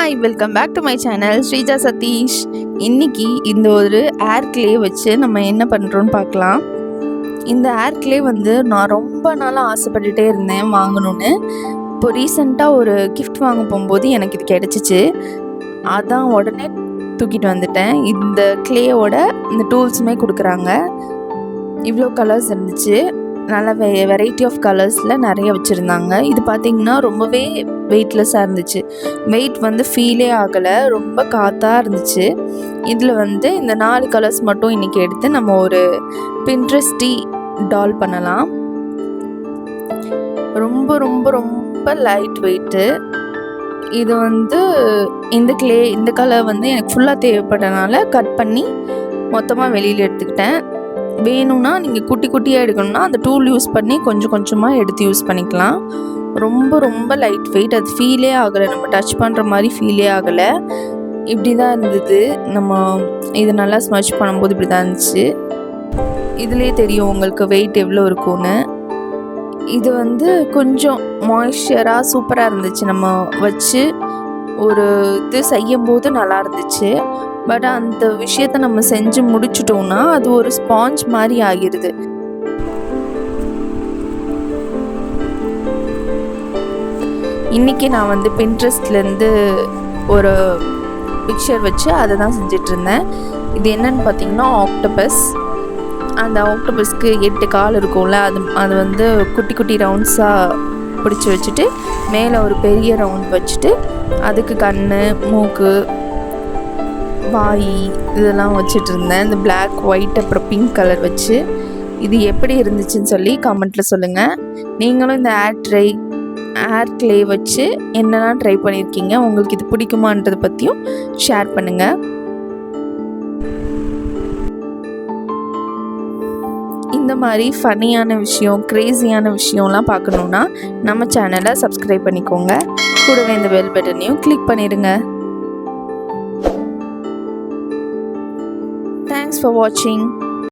Hi, welcome back to my channel Sreeja Satheesh. இன்னைக்கு இந்த ஒரு ஏர் கிளே வச்சு நம்ம என்ன பண்ணுறோன்னு பார்க்கலாம். இந்த ஏர் கிளே நான் ரொம்ப நாளாக ஆசைப்பட்டுட்டே இருந்தேன் வாங்கணும்னு. இப்போ ரீசெண்டாக ஒரு கிஃப்ட் வாங்க போகும்போது எனக்கு இது கிடச்சிச்சு. அதான் உடனே தூக்கிட்டு வந்துட்டேன். இந்த கிளேயோட இந்த டூல்ஸுமே கொடுக்குறாங்க. இவ்வளோ கலர்ஸ் இருந்துச்சு. நல்ல வெரைட்டி ஆஃப் கலர்ஸில் நிறைய வச்சுருந்தாங்க. இது பார்த்திங்கன்னா ரொம்பவே வெயிட்லெஸ்ஸாக இருந்துச்சு. வெயிட் ஃபீலே ஆகலை, ரொம்ப காற்றாக இருந்துச்சு. இதில் இந்த 4 கலர்ஸ் மட்டும் இன்றைக்கி எடுத்து நம்ம ஒரு பின்ட்ரெஸ்டி டால் பண்ணலாம். ரொம்ப ரொம்ப ரொம்ப லைட் வெயிட்டு. இது இந்த கலர் எனக்கு ஃபுல்லாக தேவைப்பட்டனால கட் பண்ணி மொத்தமாக வெளியில் எடுத்துக்கிட்டேன். வேணும்னா நீங்கள் குட்டி குட்டியாக எடுக்கணும்னா அந்த டூல் யூஸ் பண்ணி கொஞ்சம் கொஞ்சமாக எடுத்து யூஸ் பண்ணிக்கலாம். ரொம்ப ரொம்ப லைட் வெயிட், அது ஃபீலே ஆகலை, நம்ம டச் பண்ணுற மாதிரி ஃபீலே ஆகலை. இப்படி தான் இருந்தது. நம்ம இது நல்லா ஸ்மச் பண்ணும்போது இப்படி தான் இருந்துச்சு. இதுலேயே தெரியும் உங்களுக்கு வெயிட் எவ்வளோ இருக்கும்னு. இது கொஞ்சம் மாய்ஸ்சராக சூப்பராக இருந்துச்சு. நம்ம வச்சு ஒரு இது செய்யும்போது நல்லா இருந்துச்சு. பட் அந்த விஷயத்தை நம்ம செஞ்சு முடிச்சிட்டோம்னா அது ஒரு ஸ்பாஞ்ச் மாதிரி ஆகிடுது. இன்றைக்கி நான் பின்ட்ரெஸ்ட்லேருந்து ஒரு பிக்சர் வச்சு அதை தான் செஞ்சிட்ருந்தேன். இது என்னன்னு பார்த்தீங்கன்னா ஆக்டோபஸ். அந்த ஆக்டோபஸ்க்கு 8 கால் இருக்கும்ல, அது குட்டி குட்டி ரவுண்ட்ஸாக பிடிச்சி வச்சுட்டு மேலே ஒரு பெரிய ரவுண்ட் வச்சுட்டு அதுக்கு கண், மூக்கு, வாய் இதெல்லாம் வச்சுட்டு இருந்தேன். இந்த பிளாக், ஒயிட் அப்புறம் பிங்க் கலர் வச்சு. இது எப்படி இருந்துச்சுன்னு சொல்லி கமெண்ட்டில் சொல்லுங்கள். நீங்களும் இந்த ஏர் கிளே வச்சு என்னெல்லாம் ட்ரை பண்ணியிருக்கீங்க, உங்களுக்கு இது பிடிக்குமான்றதை பற்றியும் ஷேர் பண்ணுங்கள். இந்த மாதிரி ஃபன்னியான விஷயம், க்ரேஸியான விஷயம்லாம் பார்க்கணுன்னா நம்ம சேனலை சப்ஸ்கிரைப் பண்ணிக்கோங்க. கூடவே இந்த பெல் பட்டனையும் கிளிக் பண்ணிடுங்க. Thanks for watching.